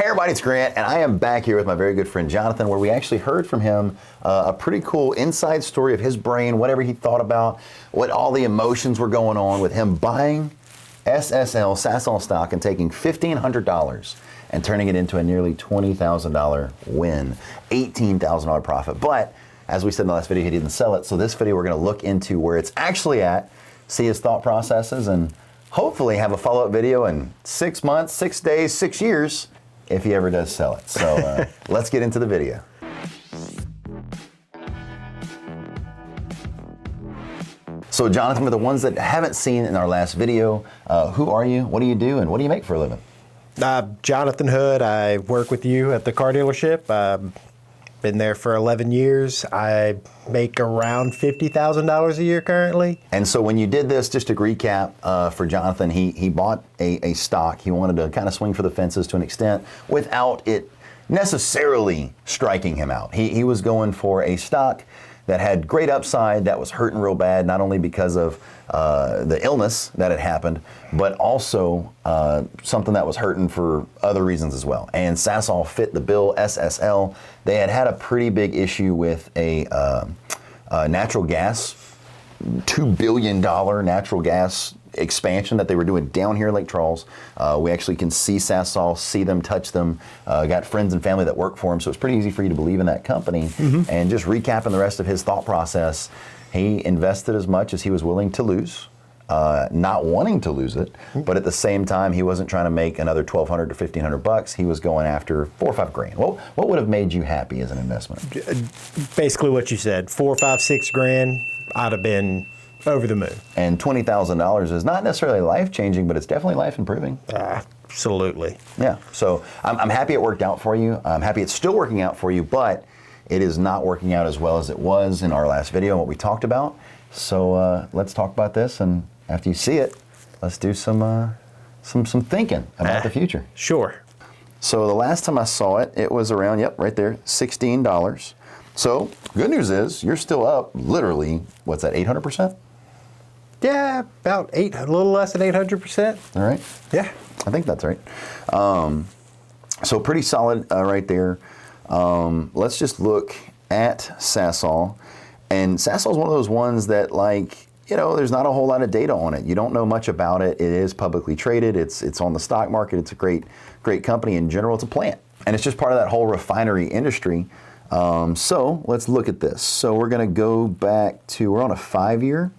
everybody, it's Grant, and I am back here with my very good friend Jonathan, where we actually heard from him a pretty cool inside story of his brain, whatever he thought about, what all the emotions were going on with him buying Sasol stock and taking $1,500 and turning it into a nearly $20,000 win, $18,000 profit. But as we said in the last video, he didn't sell it. So this video, we're going to look into where it's actually at, see his thought processes, and hopefully have a follow-up video in 6 months, 6 days, 6 years, if he ever does sell it. So let's get into the video. So Jonathan, for the ones that haven't seen in our last video, who are you, what do you do, and what do you make for a living? Jonathan Hood. I work with you at the car dealership. Been there for 11 years. I make around $50,000 a year currently. And so when you did this, just to recap for Jonathan, he bought a stock. He wanted to kind of swing for the fences to an extent without it necessarily striking him out. He was going for a stock that had great upside, that was hurting real bad, not only because of the illness that had happened, but also something that was hurting for other reasons as well. And Sasol fit the bill, SSL. They had a pretty big issue with a natural gas, $2 billion natural gas expansion that they were doing down here in Lake Charles. We actually can see Sasol, see them, touch them, got friends and family that work for them, so it's pretty easy for you to believe in that company. Mm-hmm. And just recapping the rest of his thought process, he invested as much as he was willing to lose, not wanting to lose it, but at the same time, he wasn't trying to make another $1,200 to $1,500. He was going after $4 or $5 grand. What would have made you happy as an investment? Basically what you said, 4, 5, 6 grand, I'd have been over the moon. And $20,000 is not necessarily life-changing, but it's definitely life-improving. Absolutely. Yeah, so I'm happy it worked out for you. I'm happy it's still working out for you, but it is not working out as well as it was in our last video and what we talked about. So let's talk about this, and after you see it, let's do some thinking about the future. Sure. So the last time I saw it, it was around, yep, right there, $16. So good news is you're still up literally, what's that, 800%? Yeah, about a little less than 800%. All right. Yeah. I think that's right. So pretty solid right there. Let's just look at Sasol. And Sasol is one of those ones that, like, you know, there's not a whole lot of data on it. You don't know much about it. It is publicly traded. It's on the stock market. It's a great company. In general, it's a plant. And it's just part of that whole refinery industry. So let's look at this. So we're going to go back to, we're on a 5-year.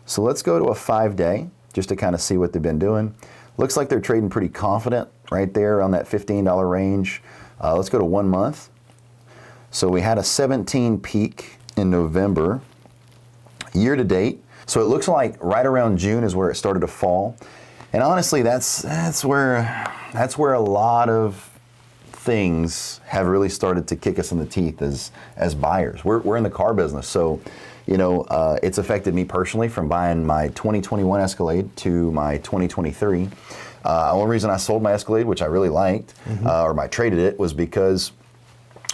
So let's go to a 5-day just to kind of see what they've been doing. Looks like they're trading pretty confident right there on that $15 range. Let's go to 1 month. So we had a 17 peak in November. Year to date. So it looks like right around June is where it started to fall. And honestly, that's where a lot of things have really started to kick us in the teeth as buyers. We're in the car business, so you know it's affected me personally from buying my 2021 Escalade to my 2023. One reason I sold my Escalade, which I really liked, or I traded it, was because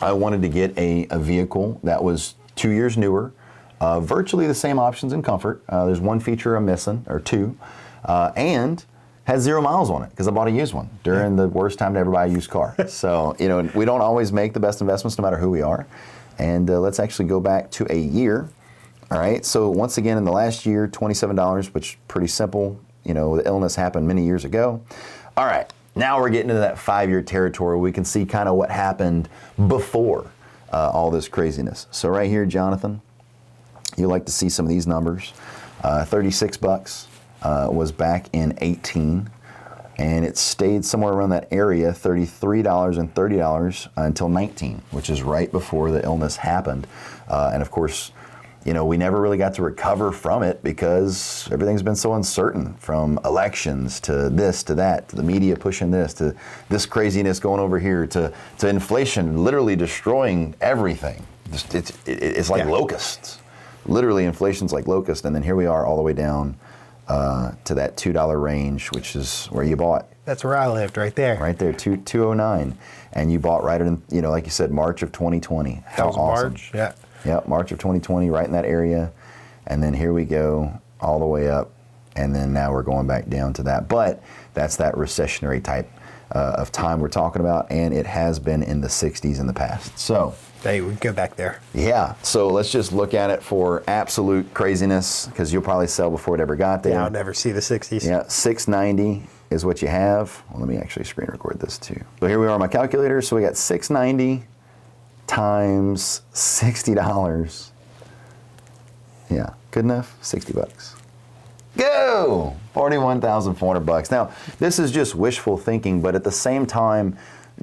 I wanted to get a vehicle that was 2 years newer, virtually the same options and comfort. There's one feature I'm missing, or two, and has 0 miles on it because I bought a used one during the worst time to ever buy a used car. So, you know, we don't always make the best investments no matter who we are. And let's actually go back to a year. All right, so once again in the last year, $27, which pretty simple. You know, the illness happened many years ago. All right, now we're getting into that 5-year territory. We can see kind of what happened before all this craziness. So right here, Jonathan, you like to see some of these numbers. $36 was back in 18, and it stayed somewhere around that area, $33 and $30 until 19, which is right before the illness happened. And of course, you know, we never really got to recover from it because everything's been so uncertain, from elections to this to that, to the media pushing this, to this craziness going over here, to inflation literally destroying everything. It's like locusts. Literally, inflation's like locusts, and then here we are all the way down to that $2 range, which is where you bought. That's where I lived, right there. Right there, 209, and you bought right in, you know, like you said, March of 2020. That was awesome. March, yeah. Yep, March of 2020, right in that area, and then here we go all the way up, and then now we're going back down to that. But that's that recessionary type of time we're talking about, and it has been in the 60s in the past. So, hey, we can go back there. yeah. So let's just look at it for absolute craziness, because you'll probably sell before it ever got there. Yeah, I'll never see the 60s. Yeah, 690 is what you have. Well, let me actually screen record this too. So here we are on my calculator. So we got 690 times $60. Yeah, good enough? 60 bucks. Go! 41,400 bucks. Now, this is just wishful thinking, but at the same time,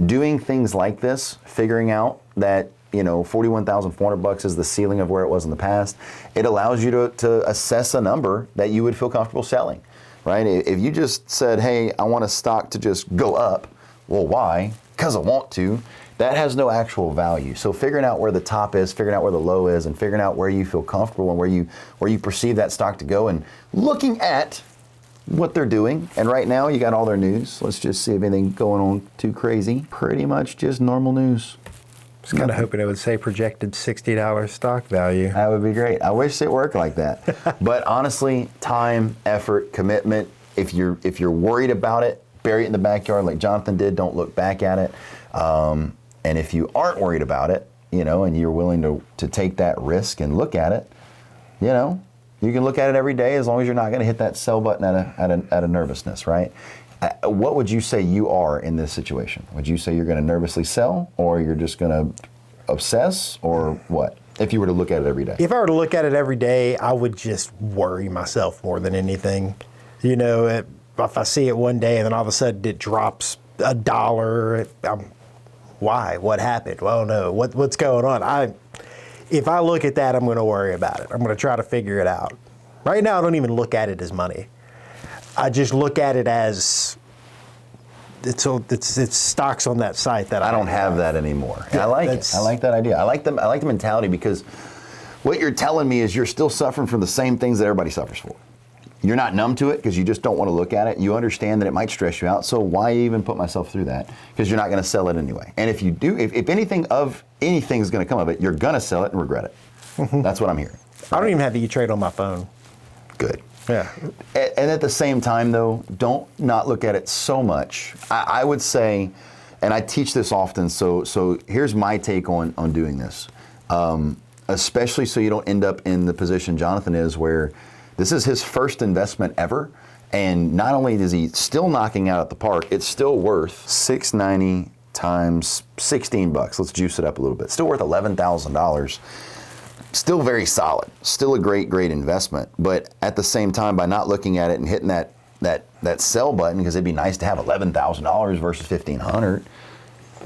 doing things like this, figuring out that, 41,400 bucks is the ceiling of where it was in the past, it allows you to assess a number that you would feel comfortable selling, right? If you just said, hey, I want a stock to just go up, well, why? Because I want to. That has no actual value. So figuring out where the top is, figuring out where the low is, and figuring out where you feel comfortable and where you perceive that stock to go, and looking at what they're doing. And right now you got all their news. Let's just see if anything going on too crazy. Pretty much just normal news. Just kind of hoping it would say projected $60 stock value. That would be great. I wish it worked like that. But honestly, time, effort, commitment. If you're worried about it, bury it in the backyard like Jonathan did. Don't look back at it. And if you aren't worried about it, and you're willing to take that risk and look at it, you can look at it every day as long as you're not going to hit that sell button at a nervousness, right? What would you say you are in this situation? Would you say you're going to nervously sell, or you're just going to obsess, or what? If you were to look at it every day. If I were to look at it every day, I would just worry myself more than anything. If I see it one day and then all of a sudden it drops $1, why? What happened? Well, no. What's going on? If I look at that, I'm going to worry about it. I'm going to try to figure it out. Right now, I don't even look at it as money. I just look at it as it's stocks on that site that I don't have that anymore. And I like it. I like that idea. I like the mentality, because what you're telling me is you're still suffering from the same things that everybody suffers for. You're not numb to it because you just don't want to look at it. You understand that it might stress you out. So why even put myself through that? Because you're not going to sell it anyway. And if you do, if anything is going to come of it, you're going to sell it and regret it. That's what I'm hearing. I don't even have E-Trade on my phone. Good. Yeah. And at the same time, though, don't not look at it so much. I would say, and I teach this often, so here's my take on doing this. Especially so you don't end up in the position Jonathan is, where this is his first investment ever, and not only is he still knocking out at the park, it's still worth $690 times 16 bucks. Let's juice it up a little bit. Still worth $11,000. Still very solid. Still a great investment. But at the same time, by not looking at it and hitting that sell button, because it'd be nice to have $11,000 versus $1,500,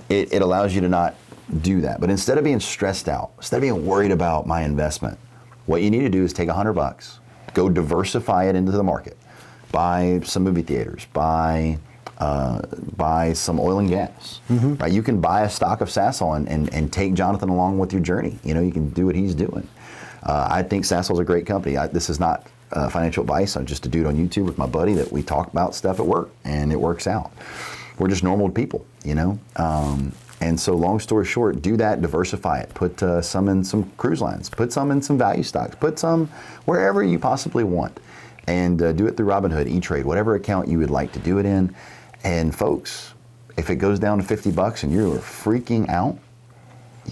it allows you to not do that. But instead of being stressed out, instead of being worried about my investment, what you need to do is take $100. Go diversify it into the market. Buy some movie theaters. Buy some oil and gas. Mm-hmm. Right? You can buy a stock of Sasol and take Jonathan along with your journey. You can do what he's doing. I think Sasol's a great company. This is not financial advice. I'm just a dude on YouTube with my buddy that we talk about stuff at work, and it works out. We're just normal people, And so, long story short, do that, diversify it. Put some in some cruise lines. Put some in some value stocks. Put some wherever you possibly want. And do it through Robinhood, E-Trade, whatever account you would like to do it in. And folks, if it goes down to $50 and you're freaking out,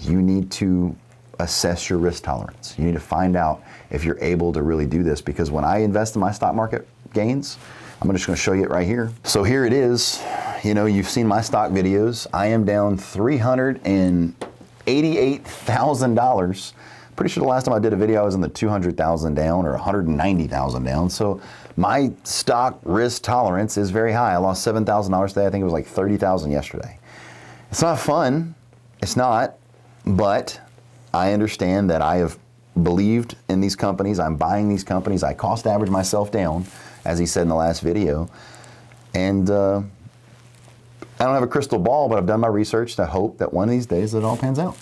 you need to assess your risk tolerance. You need to find out if you're able to really do this. Because when I invest in my stock market gains, I'm just going to show you it right here. So here it is. You've seen my stock videos. I am down $388,000. Pretty sure the last time I did a video, I was in the 200,000 down or 190,000 down. So my stock risk tolerance is very high. I lost $7,000 today. I think it was like 30,000 yesterday. It's not fun. It's not. But I understand that I have believed in these companies. I'm buying these companies. I cost average myself down, as he said in the last video. And I don't have a crystal ball, but I've done my research to hope that one of these days it all pans out.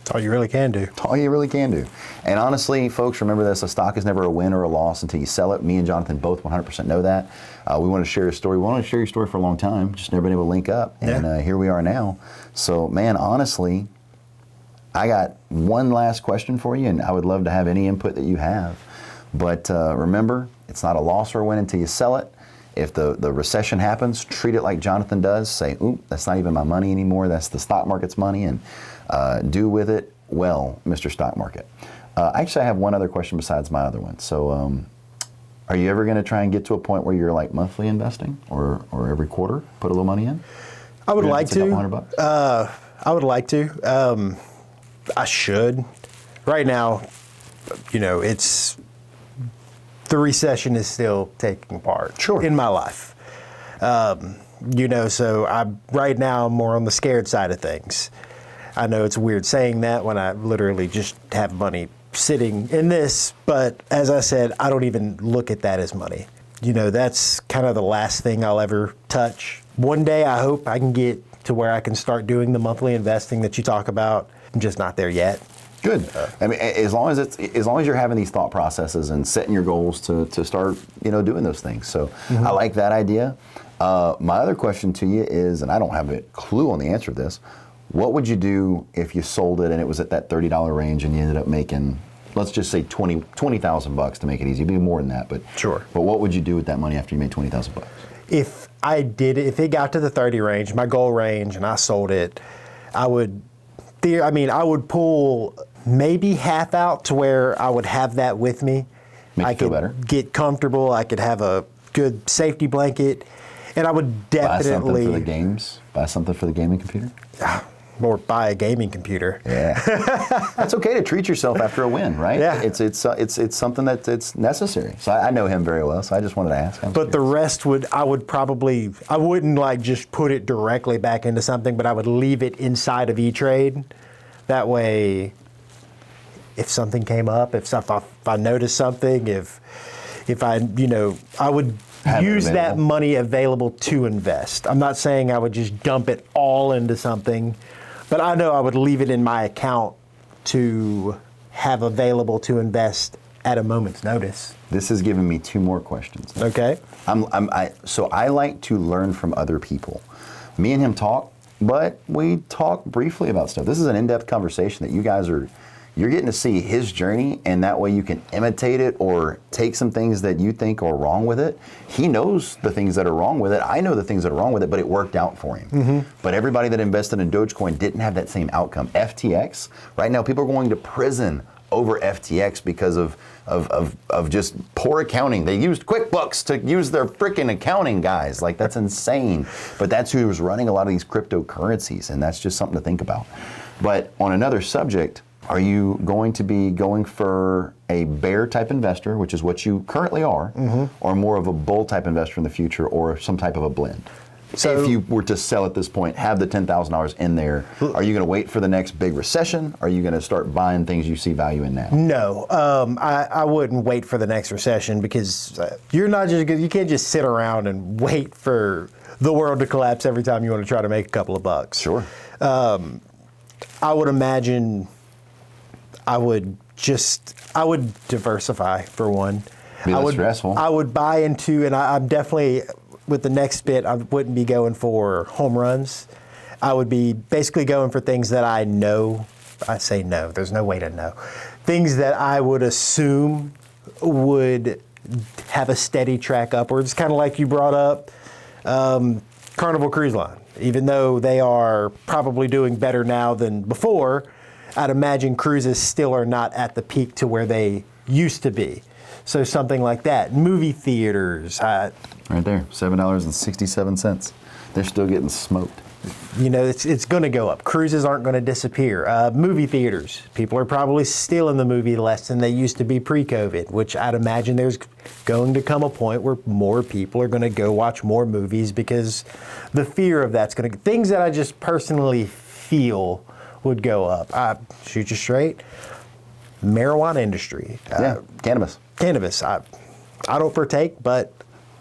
That's all you really can do. That's all you really can do. And honestly, folks, remember this: a stock is never a win or a loss until you sell it. Me and Jonathan both 100% know that. We want to share a story. We wanted to share your story for a long time, just never been able to link up. And here we are now. So, man, honestly, I got one last question for you, and I would love to have any input that you have. But remember, it's not a loss or a win until you sell it. If the recession happens, treat it like Jonathan does. Say, ooh, that's not even my money anymore. That's the stock market's money, and do with it well, Mr. Stock Market. Actually, I have one other question besides my other one. So, are you ever going to try and get to a point where you're like monthly investing, or every quarter put a little money in? I would like to. $100? I would like to. I should. Right now, it's the recession is still taking part in my life. So I'm right now more on the scared side of things. I know it's weird saying that when I literally just have money sitting in this, but as I said, I don't even look at that as money. That's kind of the last thing I'll ever touch. One day I hope I can get to where I can start doing the monthly investing that you talk about. I'm just not there yet. Good. I mean, as long as you're having these thought processes and setting your goals to start, doing those things. So I like that idea. My other question to you is, and I don't have a clue on the answer to this, what would you do if you sold it and it was at that $30 range and you ended up making, let's just say $20,000 to make it easy. It'd be more than that, but sure. But what would you do with that money after you made $20,000? If it got to the 30 range, my goal range, and I sold it, I would pull maybe half out to where I would have that with me. Make you feel better. Get comfortable. I could have a good safety blanket, and I would definitely buy something for the games. Buy something for the gaming computer. Or buy a gaming computer. Yeah, it's okay to treat yourself after a win, right? Yeah, it's something that's necessary. So I know him very well, so I just wanted to ask. But the rest I wouldn't like just put it directly back into something, but I would leave it inside of E-Trade. That way, if something came up, if I noticed something, if I would use that money available to invest. I'm not saying I would just dump it all into something, but I know I would leave it in my account to have available to invest at a moment's notice. This has given me two more questions. Okay. So I like to learn from other people. Me and him talk, but we talk briefly about stuff. This is an in-depth conversation that you're getting to see his journey, and that way you can imitate it or take some things that you think are wrong with it. He knows the things that are wrong with it. I know the things that are wrong with it, but it worked out for him. Mm-hmm. But everybody that invested in Dogecoin didn't have that same outcome. FTX, right now people are going to prison over FTX because of just poor accounting. They used QuickBooks to use their freaking accounting guys. Like, that's insane. But that's who was running a lot of these cryptocurrencies, and that's just something to think about. But on another subject, are you going to be going for a bear type investor, which is what you currently are, mm-hmm. or more of a bull type investor in the future, or some type of a blend? So if you were to sell at this point, have the $10,000 in there, are you going to wait for the next big recession? Or are you going to start buying things you see value in now? No, I wouldn't wait for the next recession, because you can't just sit around and wait for the world to collapse every time you want to try to make a couple of bucks. Sure. I would imagine I would diversify, for one. Be less stressful. I would buy into, and I'm definitely, with the next bit, I wouldn't be going for home runs. I would be basically going for things that I know. I say no, there's no way to know. Things that I would assume would have a steady track upwards, kind of like you brought up Carnival Cruise Line. Even though they are probably doing better now than before, I'd imagine cruises still are not at the peak to where they used to be. So something like that. Movie theaters. Right there, $7.67. They're still getting smoked. It's going to go up. Cruises aren't going to disappear. Movie theaters. People are probably still in the movie less than they used to be pre-COVID, which I'd imagine there's going to come a point where more people are going to go watch more movies, because the fear of that's going to... Things that I just personally feel would go up. I shoot you straight. Marijuana industry. Cannabis. Cannabis. I don't partake, but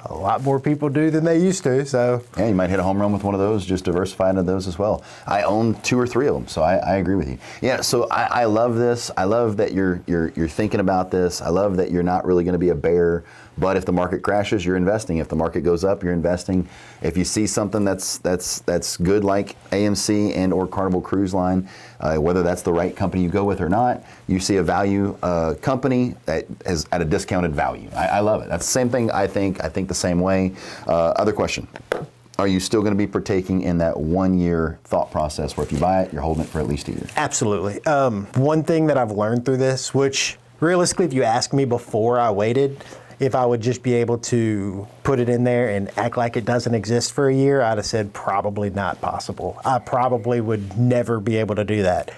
a lot more people do than they used to. So yeah, you might hit a home run with one of those. Just diversify into those as well. I own 2 or 3 of them, so I agree with you. Yeah, so I love this. I love that you're thinking about this. I love that you're not really going to be a bear, But if the market crashes, you're investing. If the market goes up, you're investing. If you see something that's good like AMC and or Carnival Cruise Line, whether that's the right company you go with or not, you see a value company that is at a discounted value. I love it. That's the same thing I think. I think the same way. Other question. Are you still going to be partaking in that 1 year thought process where if you buy it, you're holding it for at least a year? Absolutely. One thing that I've learned through this, which realistically, if you asked me before I waited, if I would just be able to put it in there and act like it doesn't exist for a year, I'd have said probably not possible. I probably would never be able to do that.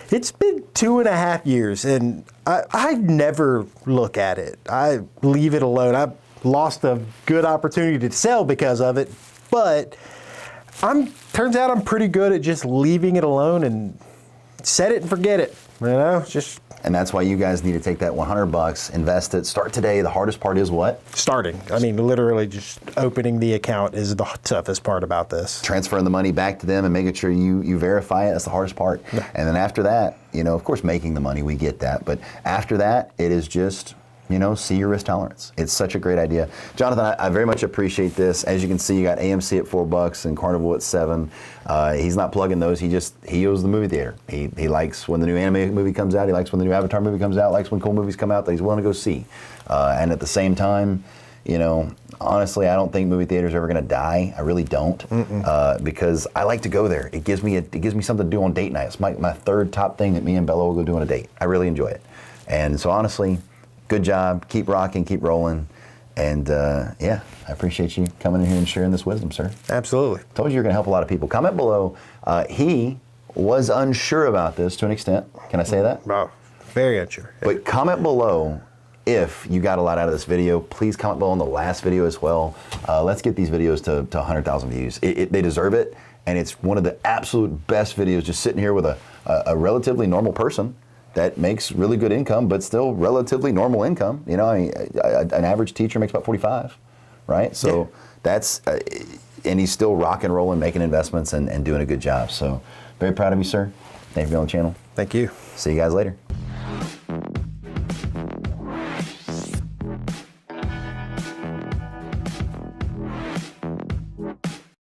It's been 2.5 years, and I never look at it. I leave it alone. I lost a good opportunity to sell because of it, but turns out I'm pretty good at just leaving it alone and set it and forget it. You know, just. And that's why you guys need to take that $100, invest it, start today. The hardest part is what? Starting. I mean, literally just opening the account is the toughest part about this. Transferring the money back to them and making sure you verify it, that's the hardest part. Yeah. And then after that, of course, making the money, we get that. But after that, it is just, see your risk tolerance. It's such a great idea. Jonathan, I very much appreciate this. As you can see, you got AMC at $4 and Carnival at $7. He's not plugging those. He owes the movie theater. He likes when the new anime movie comes out. He likes when the new Avatar movie comes out. Likes when cool movies come out that he's willing to go see. And at the same time, honestly, I don't think movie theaters are ever going to die. I really don't, because I like to go there. It gives me something to do on date night. It's my third top thing that me and Bella will go do on a date. I really enjoy it. And so honestly, good job. Keep rocking. Keep rolling. And I appreciate you coming in here and sharing this wisdom, sir. Absolutely. Told you you're going to help a lot of people. Comment below. He was unsure about this to an extent. Can I say that? Oh, very unsure. But comment below if you got a lot out of this video. Please comment below on the last video as well. Let's get these videos to 100,000 views. They deserve it. And it's one of the absolute best videos, just sitting here with a relatively normal person that makes really good income, but still relatively normal income. An average teacher makes about 45, right? So that's, and he's still rock and rolling, making investments and doing a good job. So very proud of you, sir. Thank you for being on the channel. Thank you. See you guys later.